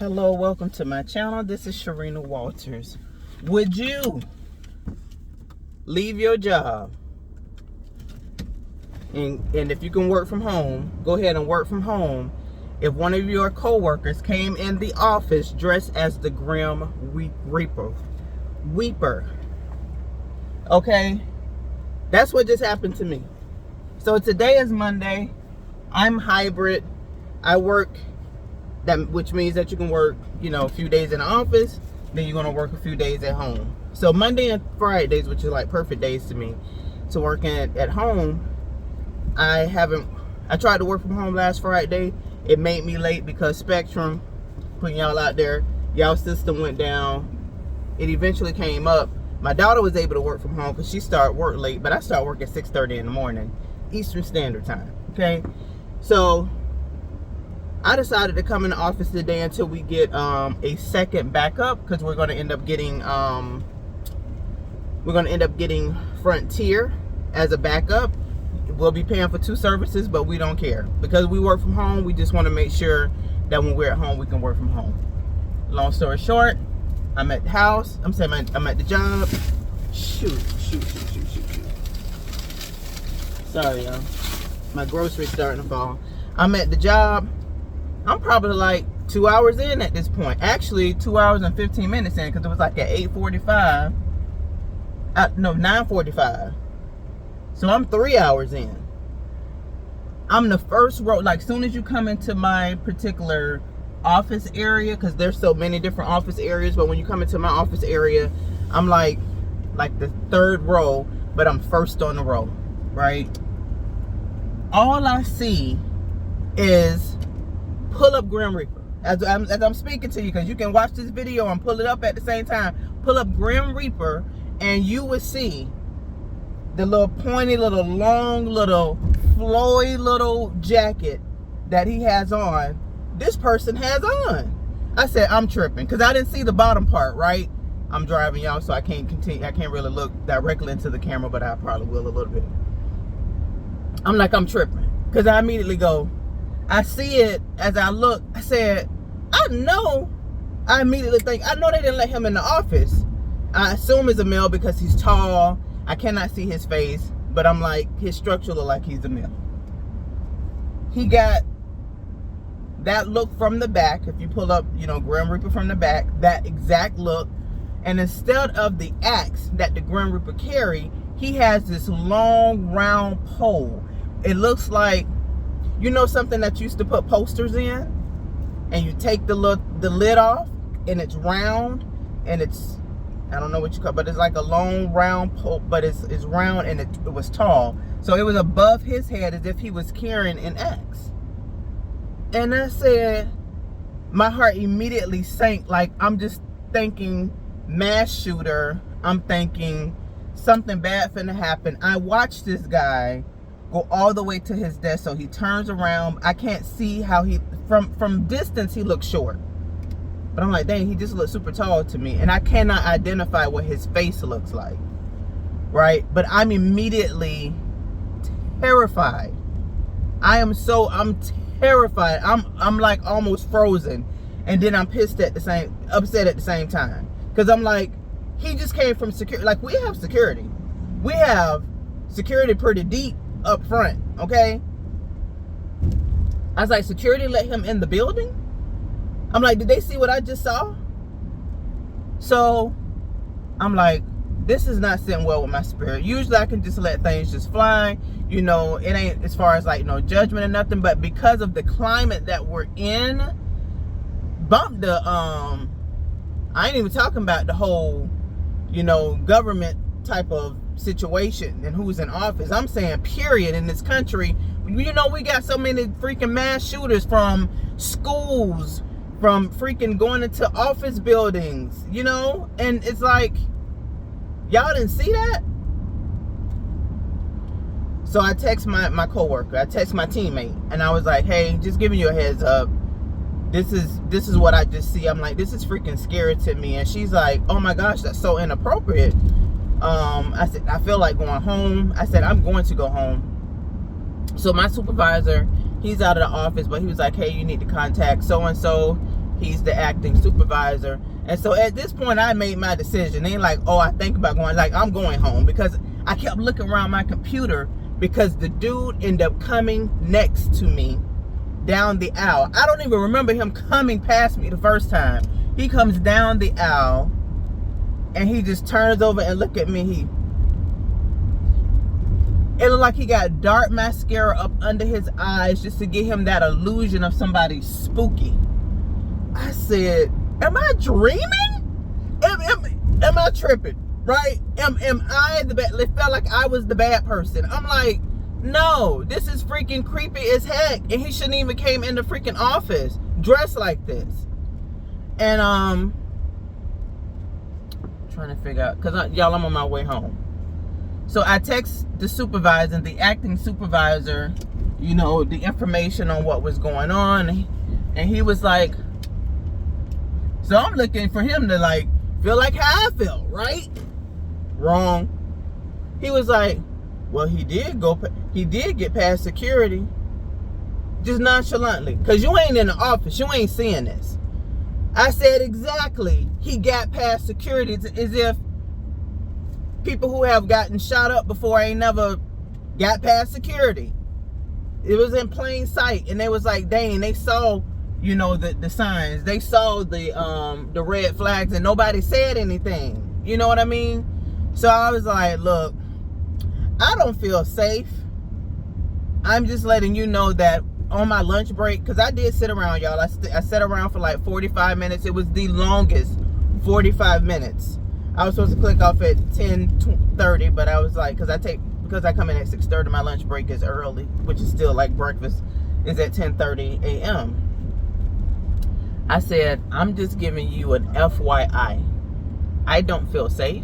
Hello, welcome to my channel. This is Sharina Walters. Would you leave your job and if you can work from home, go ahead and work from home if one of your co-workers came in the office dressed as the Grim Reaper? Okay, that's what just happened to me. So today is Monday. I'm hybrid. I work which means that you can work, a few days in the office, then you're gonna work a few days at home. So Monday and Fridays, which are like perfect days to me to work at home. I tried to work from home last Friday. It made me late because Spectrum, putting y'all out there, y'all system went down. It eventually came up. My daughter was able to work from home because she started work late, but I start work at 6:30 in the morning, Eastern Standard Time. Okay, so I decided to come in the office today until we get a second backup, because we're going to end up getting Frontier as a backup. We'll be paying for 2 services, but we don't care because we work from home. We just want to make sure that when we're at home, we can work from home. Long story short, I'm at the house. I'm at the job. Shoot. Sorry, y'all. My groceries starting to fall. I'm at the job. I'm probably like 2 hours in at this point. Actually, 2 hours and 15 minutes in, because it was like at 8:45. No, 9:45. So I'm 3 hours in. I'm the first row. Like, soon as you come into my particular office area, because there's so many different office areas, but when you come into my office area, I'm like the 3rd row, but I'm first on the row, right? All I see is pull up Grim Reaper. As I'm speaking to you, because you can watch this video and pull it up at the same time. Pull up Grim Reaper and you will see the little pointy, little long, little flowy little jacket that he has on. This person has on. I said, I'm tripping, because I didn't see the bottom part, right? I'm driving, y'all, so I can't really look directly into the camera, but I probably will a little bit. I'm like, I'm tripping, because I immediately go, I see it as I look. I said, I immediately think, I know they didn't let him in the office. I assume it's a male because he's tall. I cannot see his face, but I'm like, his structure look like he's a male. He got that look from the back. If you pull up, Grim Reaper from the back, that exact look. And instead of the axe that the Grim Reaper carry, he has this long round pole. It looks like, something that you used to put posters in, and you take the lid off, and it's round, and it's, I don't know what you call it, but it's like a long round pole, but it's round, and it was tall. So it was above his head as if he was carrying an axe. And I said, my heart immediately sank. Like, I'm just thinking mass shooter. I'm thinking something bad finna happen. I watched this guy go all the way to his desk, so he turns around. I can't see how from distance he looks short, but I'm like, dang, he just looks super tall to me, and I cannot identify what his face looks like, right? But I'm immediately terrified. I'm terrified. I'm like almost frozen, and then I'm upset at the same time, because I'm like, he just came from security. Like, we have security pretty deep up front, okay? I was like, security let him in the building? I'm like, did they see what I just saw? So I'm like, this is not sitting well with my spirit. Usually I can just let things just fly, it ain't as far as like no judgment or nothing, but because of the climate that we're in, I ain't even talking about the whole government type of situation and who's in office. I'm saying period in this country. We got so many freaking mass shooters from schools, from freaking going into office buildings, and it's like, y'all didn't see that? So I text my coworker, I text my teammate, and I was like, hey, just giving you a heads up, this is what I just see. I'm like, this is freaking scary to me. And she's like, oh my gosh, that's so inappropriate. I said, I feel like going home. I said, I'm going to go home. So my supervisor, he's out of the office, but he was like, hey, you need to contact so-and-so. He's the acting supervisor. And so at this point, I made my decision. Ain't like, oh, I think about going. Like, I'm going home, because I kept looking around my computer, because the dude ended up coming next to me down the aisle. I don't even remember him coming past me the first time. He comes down the aisle, and he just turns over and look at me. It looked like he got dark mascara up under his eyes just to give him that illusion of somebody spooky. I said, am I dreaming? Am I tripping? Right? Am I the bad? It felt like I was the bad person. I'm like, no, this is freaking creepy as heck. And he shouldn't even came in the freaking office dressed like this. And trying to figure out, because y'all, I'm on my way home. So I text the supervisor, the acting supervisor, you know, the information on what was going on. And he was like, so I'm looking for him to like feel like how I felt, right? Wrong. He was like, well, he did get past security. Just nonchalantly. Because you ain't in the office. You ain't seeing this. I said, exactly. He got past security. It's as if people who have gotten shot up before ain't never got past security. It was in plain sight. And they was like, dang, they saw, you know, the signs. They saw the red flags, and nobody said anything. You know what I mean? So I was like, look, I don't feel safe. I'm just letting you know that on my lunch break, because I did sit around, y'all. I sat around for like 45 minutes. It was the longest 45 minutes. I was supposed to click off at 10:30, but I was like, because I come in at 6:30, my lunch break is early, which is still like breakfast is at 10:30 a.m. I said, I'm just giving you an FYI. I don't feel safe,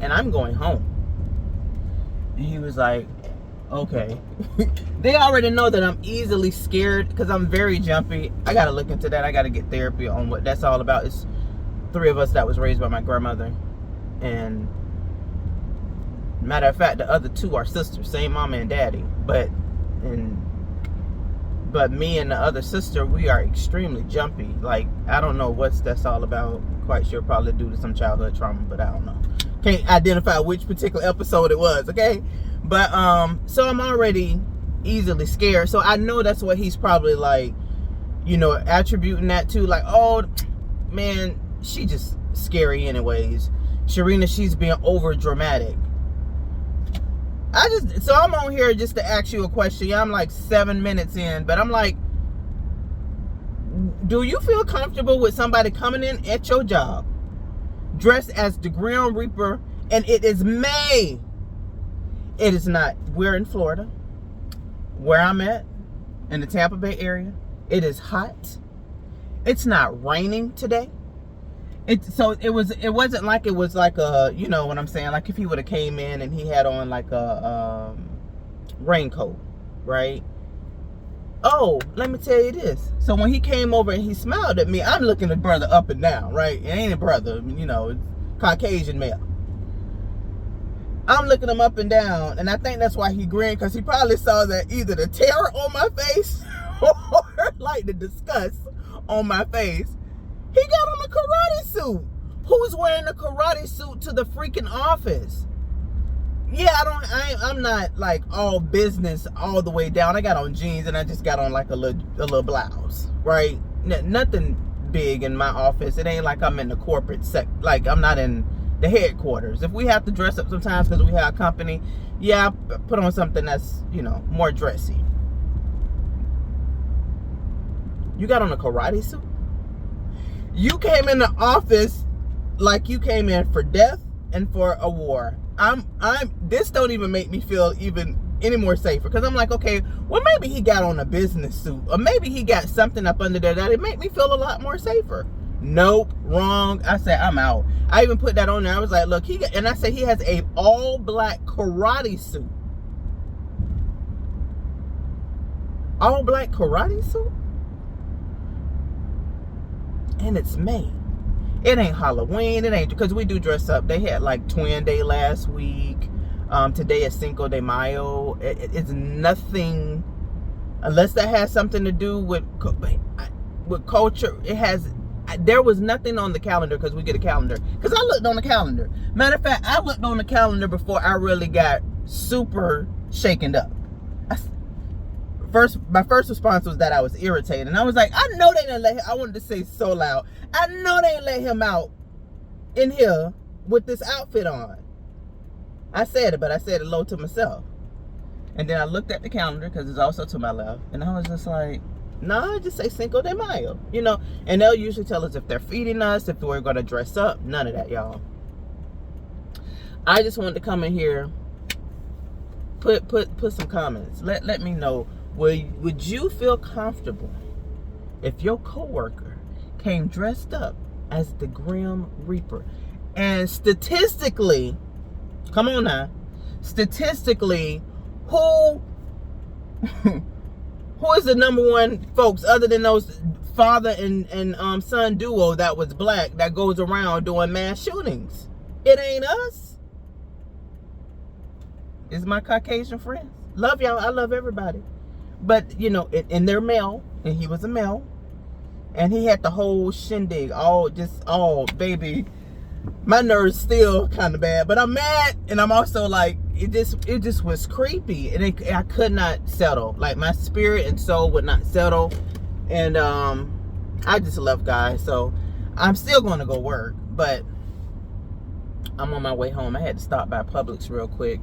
and I'm going home. And he was like, okay. They already know that I'm easily scared because I'm very jumpy. I got to look into that. I got to get therapy on what that's all about. It's 3 of us that was raised by my grandmother. And matter of fact, the other 2 are sisters, same mama and daddy. But me and the other sister, we are extremely jumpy. Like, I don't know what that's all about. Quite sure probably due to some childhood trauma, but I don't know. Can't identify which particular episode it was, okay? But so I'm already easily scared. So I know that's what he's probably like, you know, attributing that to. Like, oh man, she just scary anyways. Sharina, she's being over dramatic. So I'm on here just to ask you a question. Yeah, I'm like 7 minutes in, but I'm like, do you feel comfortable with somebody coming in at your job dressed as the Grim Reaper? And it is May. It is not. We're in Florida, where I'm at, in the Tampa Bay area. It is hot. It's not raining today. It wasn't like it was like a, you know what I'm saying, like if he would have came in and he had on like a raincoat, right? Oh, let me tell you this. So when he came over and he smiled at me, I'm looking at brother up and down, right? It ain't a brother, you know, Caucasian male. I'm looking him up and down, and I think that's why he grinned, because he probably saw that either the terror on my face or like the disgust on my face. He got on a karate suit. Who's wearing a karate suit to the freaking office? Yeah, I'm not like all business all the way down. I got on jeans and I just got on like a little blouse, right? Nothing big in my office. It ain't like I'm in the corporate like I'm not in the headquarters. If we have to dress up sometimes because we have company, yeah, I put on something that's, you know, more dressy. You got on a karate suit? You came in the office like you came in for death and for a war. This don't even make me feel even any more safer, because I'm like, okay, well, maybe he got on a business suit, or maybe he got something up under there that it make me feel a lot more safer. Nope, wrong. I said, I'm out. I even put that on there. I was like, look, and I said he has a all black karate suit. All black karate suit? And it's May. It ain't Halloween. It ain't, because we do dress up. They had like Twin Day last week. Today is Cinco de Mayo. It's nothing, unless that has something to do with, with culture, there was nothing on the calendar, because we get a calendar. Because I looked on the calendar. Matter of fact, I looked on the calendar before I really got super shaken up. My first response was that I was irritated. And I was like, I know they didn't let him, I wanted to say so loud, I know they didn't let him out in here with this outfit on. I said it, but I said it low to myself. And then I looked at the calendar, because it's also to my left. And I was just like, nah, just say Cinco de Mayo, you know. And they'll usually tell us if they're feeding us, if we're going to dress up. None of that, y'all. I just wanted to come in here, put some comments. Let me know, would you feel comfortable if your coworker came dressed up as the Grim Reaper? And statistically, come on now, statistically, who is the number one folks other than those father and son duo that was black that goes around doing mass shootings? It ain't us. It's my Caucasian friends. Love y'all. I love everybody. But, you know, and they're male, and he was a male, and he had the whole shindig, baby. My nerves still kind of bad, but I'm mad, and I'm also like, it just was creepy, and I could not settle. Like, my spirit and soul would not settle, and I just love guys, so I'm still going to go work, but I'm on my way home. I had to stop by Publix real quick,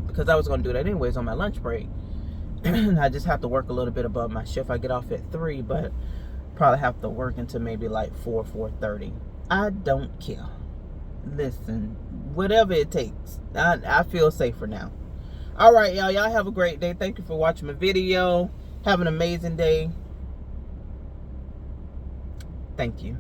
because I was going to do that anyways on my lunch break. I just have to work a little bit above my shift. I get off at 3, but probably have to work until maybe like 4:30. I don't care. Listen, whatever it takes. I feel safer now. All right, y'all. Y'all have a great day. Thank you for watching my video. Have an amazing day. Thank you.